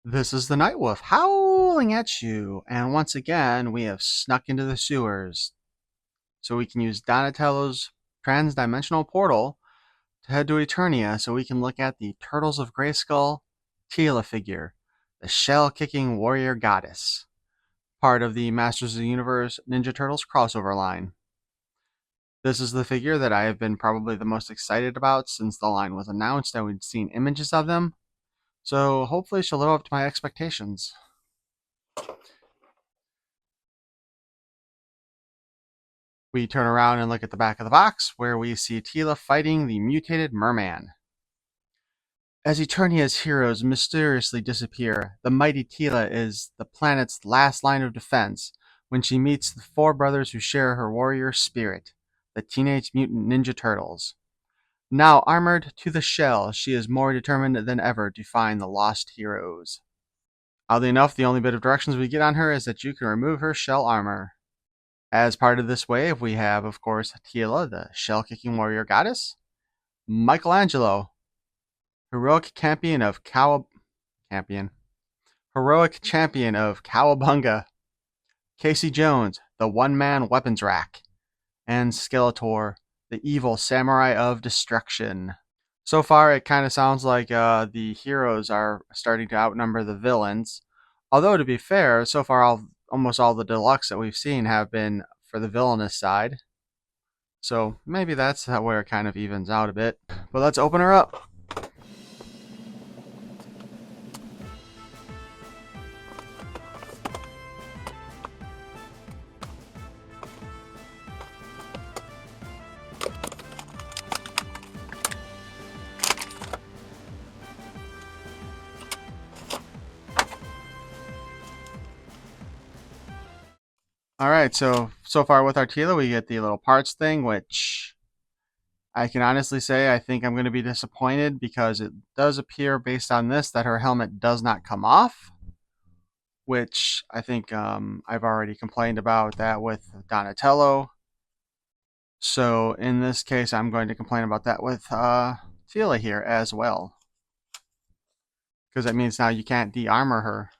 This is the Night Wolf howling at you, and once again we have snuck into the sewers so we can use Donatello's trans-dimensional portal to head to Eternia so we can look at the Turtles of Grayskull Teela Figure, the shell-kicking warrior goddess, part of the Masters of the Universe Ninja Turtles crossover line. This is the figure that I have been probably the most excited about since the line was announced and we'd seen images of them, so hopefully she'll live up to my expectations. We turn around and look at the back of the box, where we see Teela fighting the mutated merman. As Eternia's heroes mysteriously disappear, the mighty Teela is the planet's last line of defense when she meets the four brothers who share her warrior spirit, the Teenage Mutant Ninja Turtles. Now armored to the shell, she is more determined than ever to find the lost heroes. Oddly enough, the only bit of directions we get on her is that you can remove her shell armor. As part of this wave, we have, of course, Teela, the shell-kicking warrior goddess, Michelangelo, heroic champion of Cowabunga, Casey Jones, the one-man weapons rack, and Skeletor, the evil samurai of destruction. So far, it kind of sounds like the heroes are starting to outnumber the villains. Although, to be fair, so far almost all the deluxe that we've seen have been for the villainous side. So maybe that's where it kind of evens out a bit. But let's open her up. Alright, so far with our Teela, we get the little parts thing, which I can honestly say I think I'm going to be disappointed because it does appear based on this that her helmet does not come off, which I think I've already complained about that with Donatello. So in this case, I'm going to complain about that with Teela here as well, because that means now you can't de-armor her.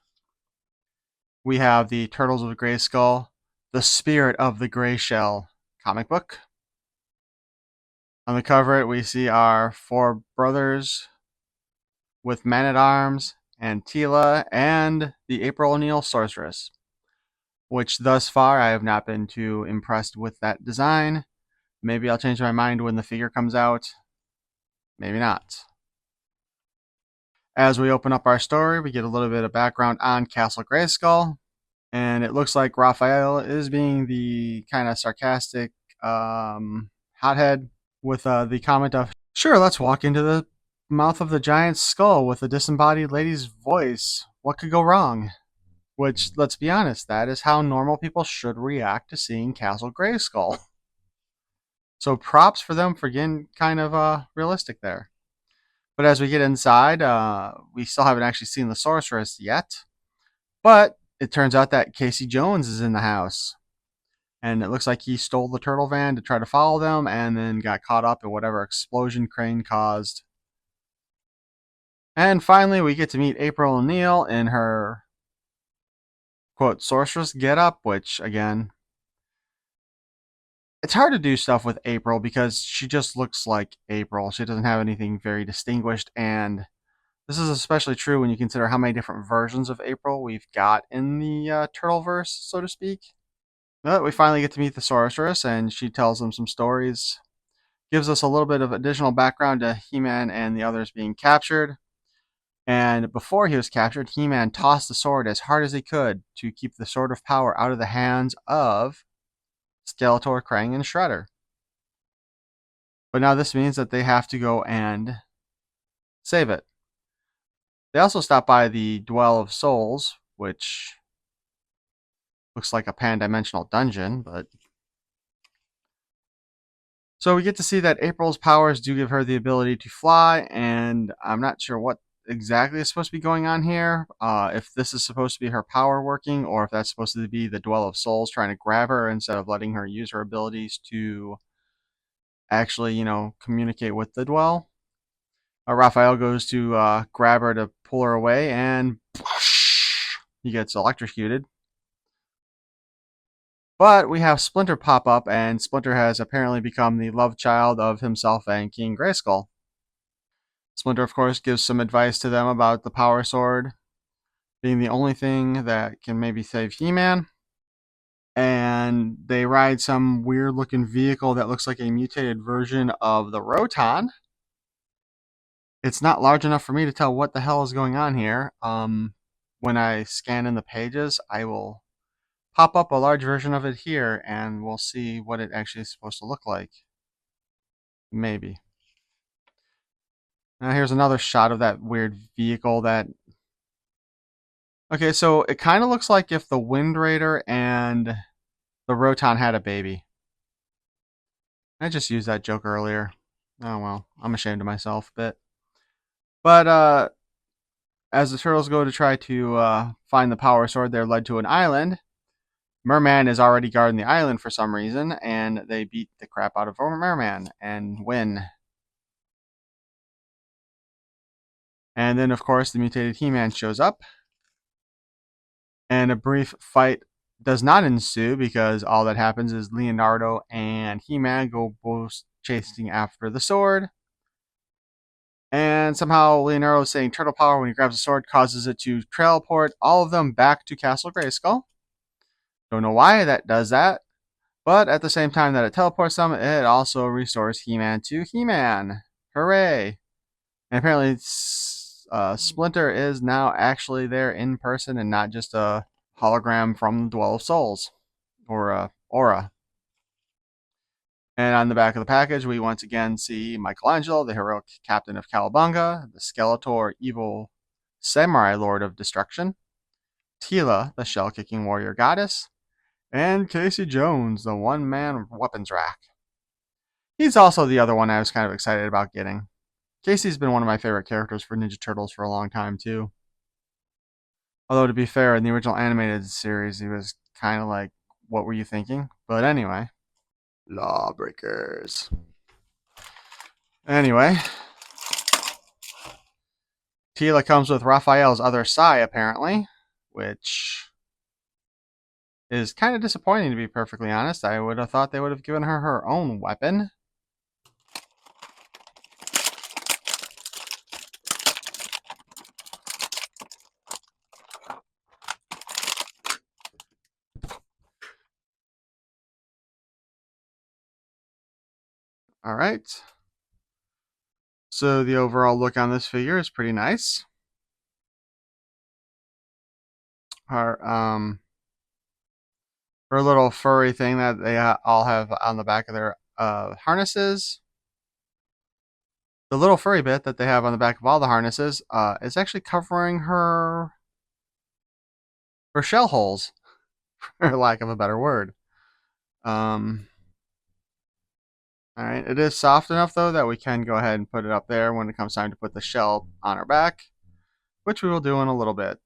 We have the Turtles of Grayskull, the Spirit of the Gray Shell comic book. On the cover, we see our four brothers with Man-at-Arms and Teela and the April O'Neil Sorceress, which thus far I have not been too impressed with that design. Maybe I'll change my mind when the figure comes out. Maybe not. As we open up our story, we get a little bit of background on Castle Grayskull, and it looks like Raphael is being the kind of sarcastic hothead with the comment of, "Sure, let's walk into the mouth of the giant skull with a disembodied lady's voice. What could go wrong?" Which, let's be honest, that is how normal people should react to seeing Castle Grayskull. So props for them for getting kind of realistic there. But as we get inside, we still haven't actually seen the sorceress yet. But it turns out that Casey Jones is in the house. And it looks like he stole the turtle van to try to follow them and then got caught up in whatever explosion Crane caused. And finally, we get to meet April O'Neil in her, quote, sorceress getup, which, again, it's hard to do stuff with April because she just looks like April. She doesn't have anything very distinguished, and this is especially true when you consider how many different versions of April we've got in the Turtleverse, so to speak. But we finally get to meet the sorceress, and she tells them some stories, gives us a little bit of additional background to He-Man and the others being captured. And before he was captured, He-Man tossed the sword as hard as he could to keep the Sword of Power out of the hands of Skeletor, Krang, and Shredder. But now this means that they have to go and save it. They also stop by the Dwell of Souls, which looks like a pan-dimensional dungeon, but... So we get to see that April's powers do give her the ability to fly, and I'm not sure what exactly is supposed to be going on here. If this is supposed to be her power working, or if that's supposed to be the Dwell of Souls trying to grab her instead of letting her use her abilities to actually, communicate with the Dwell. Raphael goes to grab her to pull her away, and he gets electrocuted. But we have Splinter pop up, and Splinter has apparently become the love child of himself and King Grayskull. Splinter, of course, gives some advice to them about the Power Sword being the only thing that can maybe save He-Man. And they ride some weird looking vehicle that looks like a mutated version of the Roton. It's not large enough for me to tell what the hell is going on here. When I scan in the pages, I will pop up a large version of it here and we'll see what it actually is supposed to look like. Maybe. Now here's another shot of that weird vehicle that... Okay, so it kind of looks like if the Wind Raider and the Roton had a baby. I just used that joke earlier. Oh well, I'm ashamed of myself a bit. But as the turtles go to try to find the Power Sword, they're led to an island. Merman is already guarding the island for some reason, and they beat the crap out of Merman and win. And then, of course, the mutated He-Man shows up. And a brief fight does not ensue because all that happens is Leonardo and He-Man go both chasing after the sword. And somehow Leonardo saying turtle power when he grabs the sword causes it to teleport all of them back to Castle Grayskull. Don't know why that does that. But at the same time that it teleports them, it also restores He-Man to He-Man. Hooray! And apparently Splinter is now actually there in person and not just a hologram from Dwell of Souls. Or Aura. And on the back of the package, we once again see Michelangelo, the heroic captain of Cowabunga, the Skeletor, evil samurai lord of destruction, Teela, the shell-kicking warrior goddess, and Casey Jones, the one-man weapons rack. He's also the other one I was kind of excited about getting. Casey's been one of my favorite characters for Ninja Turtles for a long time, too. Although, to be fair, in the original animated series, he was kind of like, what were you thinking? But anyway. Lawbreakers. Anyway. Teela comes with Raphael's other Sai, apparently. Which is kind of disappointing, to be perfectly honest. I would have thought they would have given her her own weapon. Alright. So the overall look on this figure is pretty nice. Her little furry thing that they all have on the back of their harnesses. The little furry bit that they have on the back of all the harnesses is actually covering her shell holes, for lack of a better word. Alright, it is soft enough though that we can go ahead and put it up there when it comes time to put the shell on her back, which we will do in a little bit.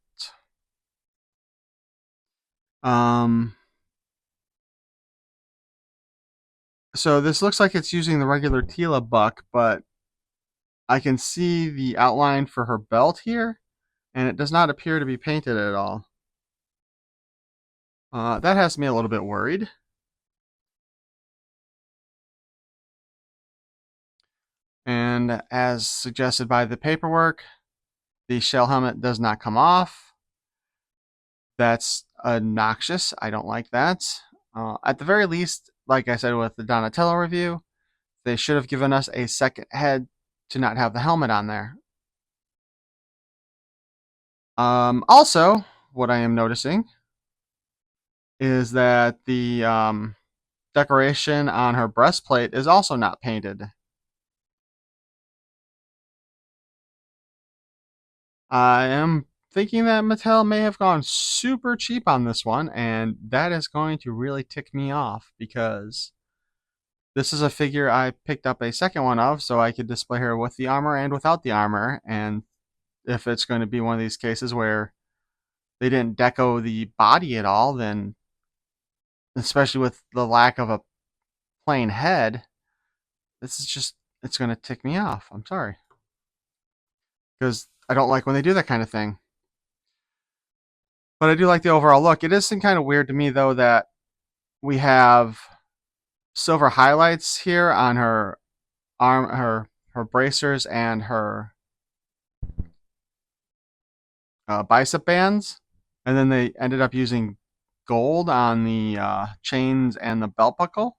So this looks like it's using the regular Teela buck, but I can see the outline for her belt here, and it does not appear to be painted at all. That has me a little bit worried. And as suggested by the paperwork, the shell helmet does not come off. That's obnoxious. I don't like that. At the very least, like I said with the Donatello review, they should have given us a second head to not have the helmet on there. Also, what I am noticing is that the decoration on her breastplate is also not painted. I am thinking that Mattel may have gone super cheap on this one, and that is going to really tick me off because this is a figure I picked up a second one of so I could display her with the armor and without the armor. And if it's going to be one of these cases where they didn't deco the body at all, then especially with the lack of a plain head, this is just, it's going to tick me off. I'm sorry. Because I don't like when they do that kind of thing. But I do like the overall look. It is kind of weird to me, though, that we have silver highlights here on her arm, her bracers, and her bicep bands, and then they ended up using gold on the chains and the belt buckle,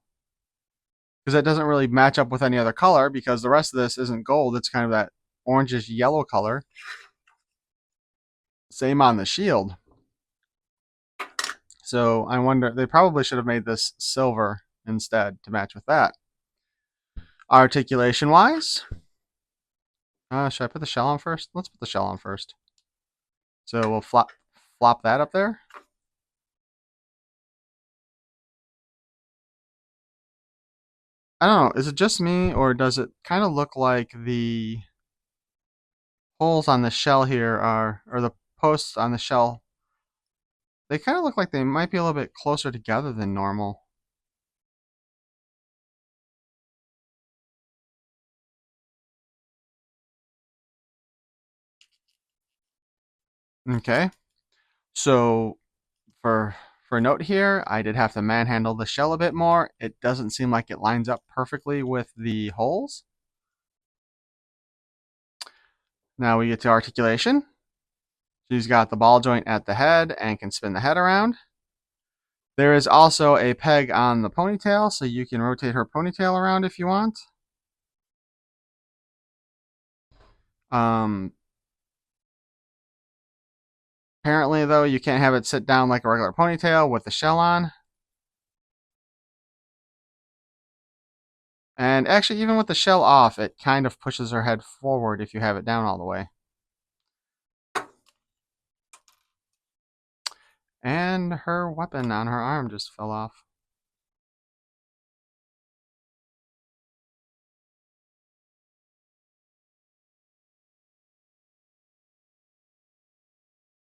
because that doesn't really match up with any other color, because the rest of this isn't gold. It's kind of that orangish yellow color. Same on the shield. So I wonder, they probably should have made this silver instead to match with that. Articulation wise, should I put the shell on first? Let's put the shell on first. So we'll flop that up there. I don't know, is it just me, or does it kind of look like the holes on the shell here are, or the posts on the shell, they kind of look like they might be a little bit closer together than normal. Okay, so for a note here, I did have to manhandle the shell a bit more. It doesn't seem like it lines up perfectly with the holes. Now we get to articulation. She's got the ball joint at the head and can spin the head around. There is also a peg on the ponytail, so you can rotate her ponytail around if you want. Apparently, though, you can't have it sit down like a regular ponytail with the shell on. And actually, even with the shell off, it kind of pushes her head forward if you have it down all the way. And her weapon on her arm just fell off.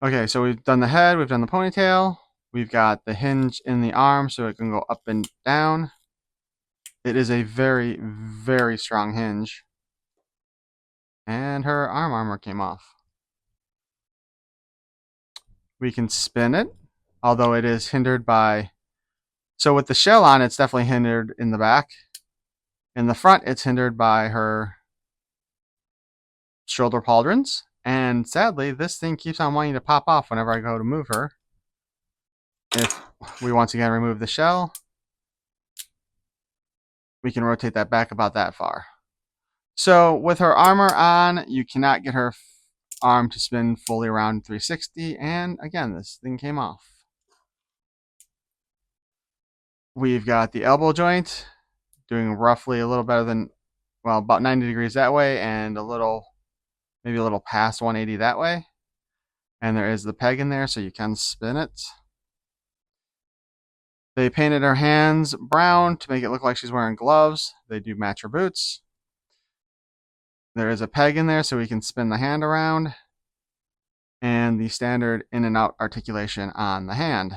Okay, so we've done the head, we've done the ponytail, we've got the hinge in the arm so it can go up and down. It is a very, very strong hinge. And her arm armor came off. We can spin it, although it is hindered by... So with the shell on, it's definitely hindered in the back. In the front, it's hindered by her shoulder pauldrons. And sadly, this thing keeps on wanting to pop off whenever I go to move her. If we once again remove the shell, we can rotate that back about that far. So with her armor on, you cannot get her arm to spin fully around 360. And again, this thing came off. We've got the elbow joint doing roughly a little better than, well, about 90 degrees that way, and a little, maybe a little past 180 that way. And there is the peg in there, so you can spin it. They painted her hands brown to make it look like she's wearing gloves. They do match her boots. There is a peg in there so we can spin the hand around. And the standard in and out articulation on the hand.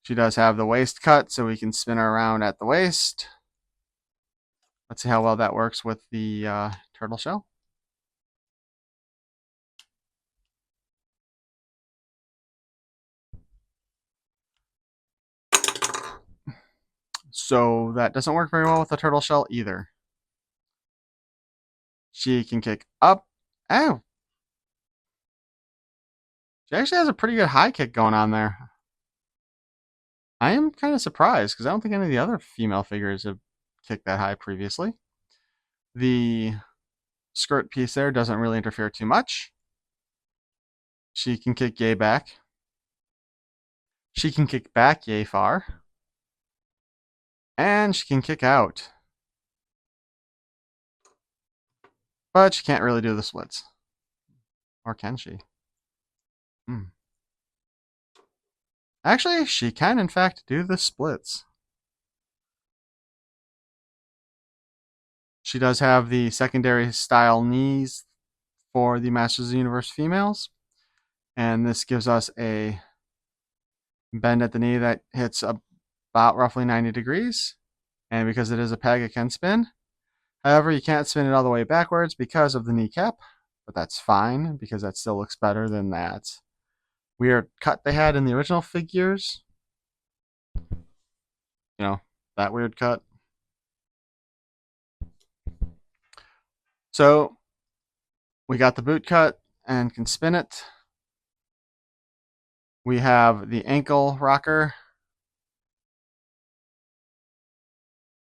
She does have the waist cut, so we can spin her around at the waist. Let's see how well that works with the turtle shell. So that doesn't work very well with the turtle shell either. She can kick up. Oh! She actually has a pretty good high kick going on there. I am kind of surprised, because I don't think any of the other female figures have kicked that high previously. The skirt piece there doesn't really interfere too much. She can kick yay back. She can kick back yay far. And she can kick out. But she can't really do the splits. Or can she? Actually, she can in fact do the splits. She does have the secondary style knees for the Masters of the Universe females. And this gives us a bend at the knee that hits about roughly 90 degrees. And because it is a peg, it can spin. However, you can't spin it all the way backwards because of the kneecap. but that's fine because that still looks better than that weird cut they had in the original figures. You know, that weird cut. So we got the boot cut and can spin it. We have the ankle rocker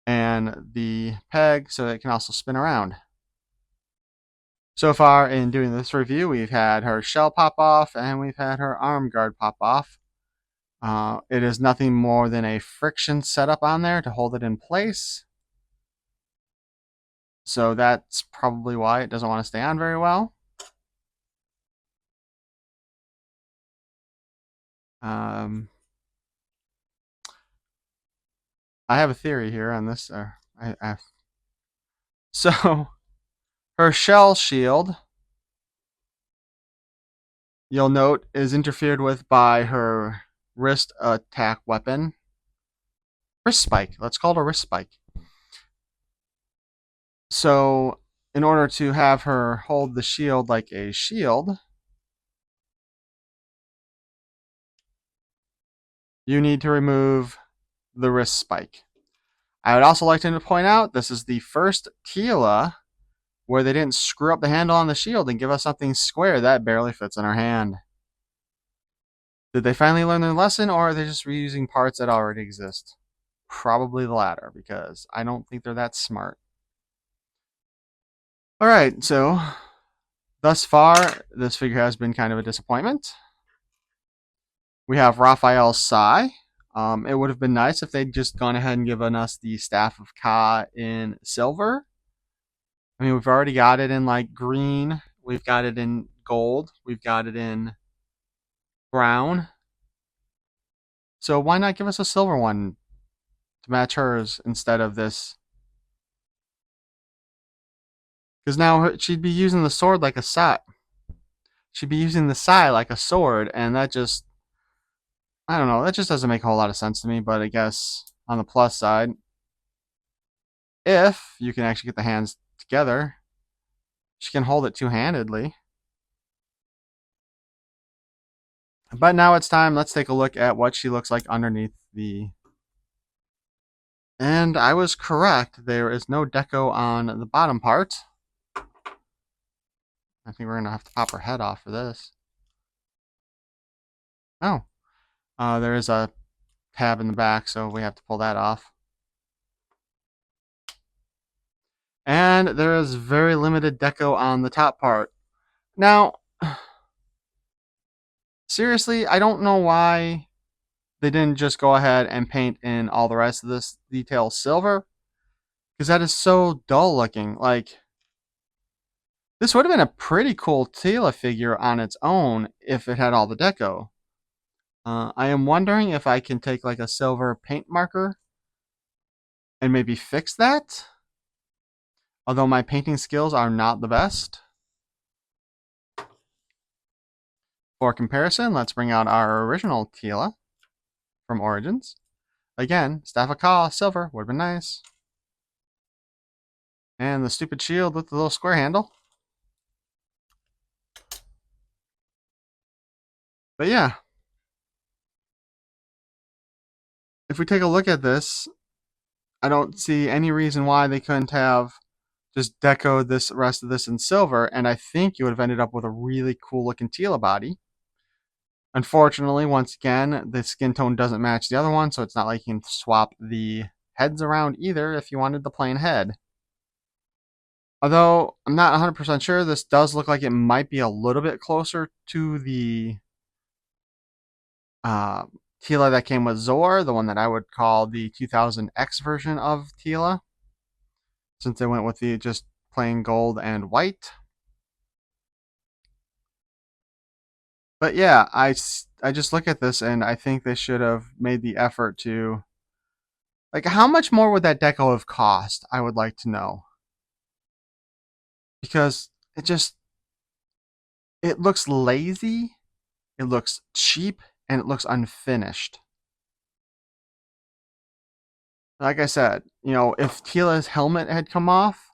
and the peg so it can also spin around. So far in doing this review, we've had her shell pop off and we've had her arm guard pop off. It is nothing more than a friction setup on there to hold it in place. So that's probably why it doesn't want to stay on very well. I have a theory here on this. So her shell shield, you'll note, is interfered with by her wrist attack weapon. Wrist spike. Let's call it a wrist spike. So in order to have her hold the shield like a shield, you need to remove the wrist spike. I would also like to point out this is the first Teela where they didn't screw up the handle on the shield and give us something square that barely fits in our hand. Did they finally learn their lesson, or are they just reusing parts that already exist? Probably the latter, because I don't think they're that smart. Alright, so thus far, this figure has been kind of a disappointment. We have Raphael's Sai. It would have been nice if they'd just gone ahead and given us the Staff of Ka in silver. I mean, we've already got it in like green. We've got it in gold. We've got it in brown. So why not give us a silver one to match hers instead of this? Because now she'd be using the sword like a sai. She'd be using the sai like a sword, and that just, I don't know, that just doesn't make a whole lot of sense to me. But I guess on the plus side, if you can actually get the hands together, she can hold it two-handedly. But now it's time. Let's take a look at what she looks like underneath the... And I was correct. There is no deco on the bottom part. I think we're going to have to pop her head off for this. Oh. There is a tab in the back, so we have to pull that off. And there is very limited deco on the top part. Now, seriously, I don't know why they didn't just go ahead and paint in all the rest of this detail silver, because that is so dull looking. Like, this would have been a pretty cool Teela figure on its own if it had all the deco. I am wondering if I can take like a silver paint marker and maybe fix that. Although my painting skills are not the best. For comparison, let's bring out our original Teela from Origins. Again, Staff of Ka, silver, would have been nice. And the stupid shield with the little square handle. But yeah. If we take a look at this, I don't see any reason why they couldn't have just decoed this rest of this in silver, and I think you would have ended up with a really cool looking Teela body. Unfortunately, once again, the skin tone doesn't match the other one, so it's not like you can swap the heads around either if you wanted the plain head. Although, I'm not 100% sure, this does look like it might be a little bit closer to the Teela that came with Zor, the one that I would call the 2000X version of Teela, since they went with the just plain gold and white. But yeah, I just look at this and I think they should have made the effort to... Like, how much more would that deco have cost? I would like to know. Because it looks lazy, it looks cheap, and it looks unfinished. Like I said, you know, if Teela's helmet had come off,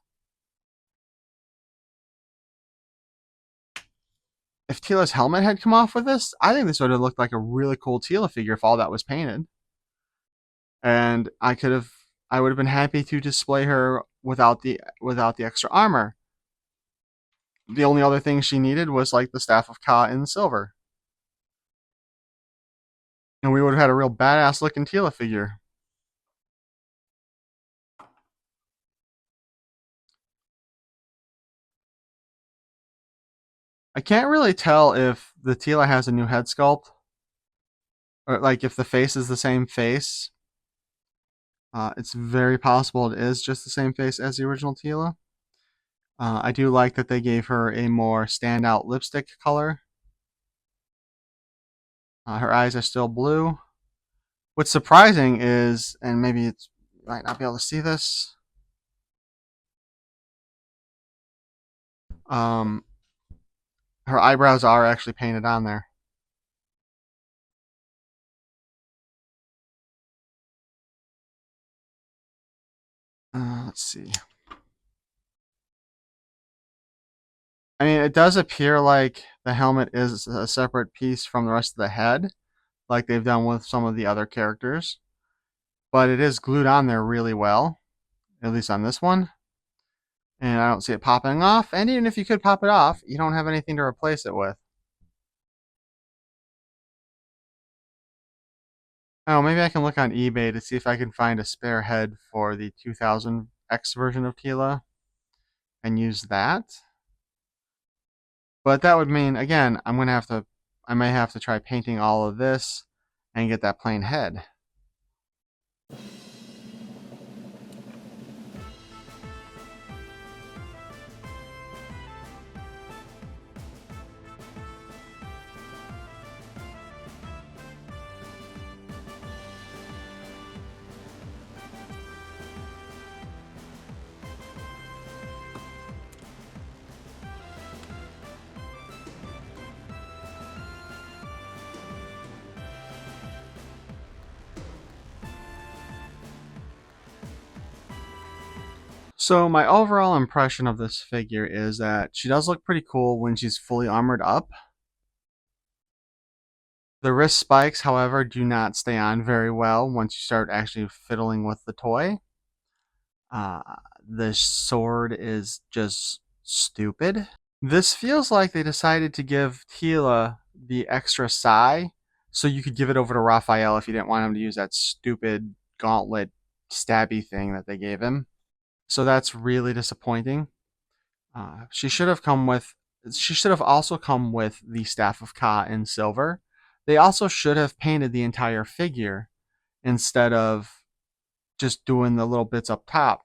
if Teela's helmet had come off with this, I think this would have looked like a really cool Teela figure if all that was painted. And I would have been happy to display her without the extra armor. The only other thing she needed was like the Staff of Ka in silver. And we would have had a real badass looking Teela figure. I can't really tell if the Teela has a new head sculpt, or like if the face is the same face. It's very possible it is just the same face as the original Teela. I do like that they gave her a more standout lipstick color. Her eyes are still blue. What's surprising is, and maybe you might not be able to see this, um, her eyebrows are actually painted on there. Let's see. I mean, it does appear like the helmet is a separate piece from the rest of the head, like they've done with some of the other characters. But it is glued on there really well, at least on this one. And I don't see it popping off. And even if you could pop it off, you don't have anything to replace it with. Oh, maybe I can look on eBay to see if I can find a spare head for the 2000X version of Teela and use that. But that would mean, again, I may have to try painting all of this and get that plain head. So my overall impression of this figure is that she does look pretty cool when she's fully armored up. The wrist spikes, however, do not stay on very well once you start actually fiddling with the toy. Uh, the sword is just stupid. This feels like they decided to give Teela the extra sai so you could give it over to Raphael if you didn't want him to use that stupid gauntlet stabby thing that they gave him. So that's really disappointing. She should have come with. She should have also come with the Staff of Ka in silver. They also should have painted the entire figure instead of just doing the little bits up top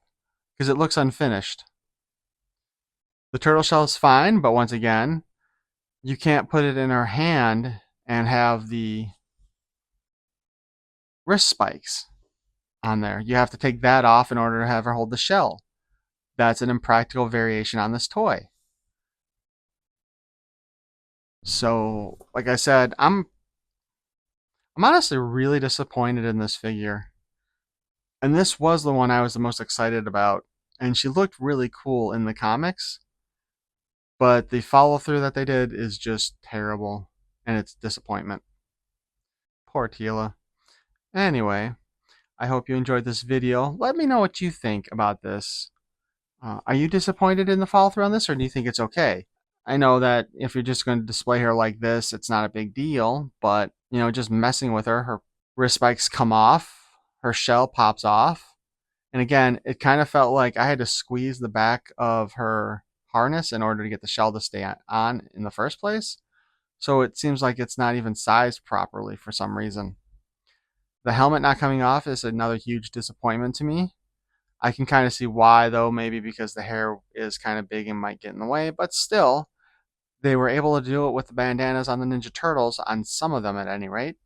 because it looks unfinished. The turtle shell is fine, but once again, you can't put it in her hand and have the wrist spikes on there. You have to take that off in order to have her hold the shell. That's an impractical variation on this toy. So, like I said, I'm honestly really disappointed in this figure. And this was the one I was the most excited about. And she looked really cool in the comics. But the follow through that they did is just terrible. And it's disappointment. Poor Teela. Anyway, I hope you enjoyed this video. Let me know what you think about this. Are you disappointed in the follow through on this, or do you think it's okay? I know that if you're just going to display her like this, it's not a big deal, but just messing with her wrist spikes come off, her shell pops off, and again, it kind of felt like I had to squeeze the back of her harness in order to get the shell to stay on in the first place. So it seems like it's not even sized properly for some reason. The helmet not coming off is another huge disappointment to me. I can kind of see why, though, maybe because the hair is kind of big and might get in the way, but still, they were able to do it with the bandanas on the Ninja Turtles, on some of them at any rate.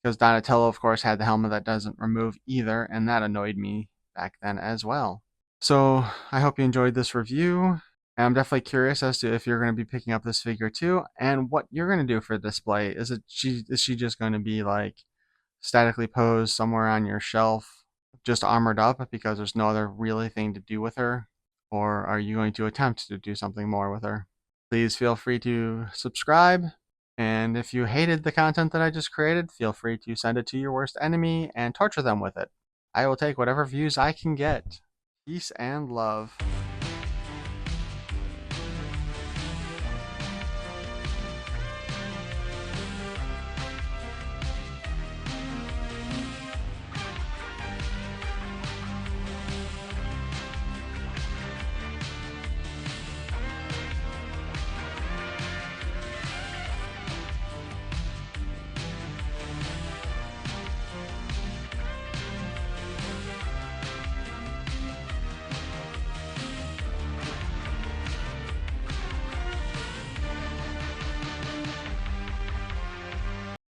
Because Donatello, of course, had the helmet that doesn't remove either, and that annoyed me back then as well. So I hope you enjoyed this review. And I'm definitely curious as to if you're going to be picking up this figure too, and what you're going to do for the display. Is she just going to be like statically posed somewhere on your shelf, just armored up because there's no other really thing to do with her? Or are you going to attempt to do something more with her? Please feel free to subscribe. And if you hated the content that I just created, feel free to send it to your worst enemy and torture them with it. I will take whatever views I can get. Peace and love.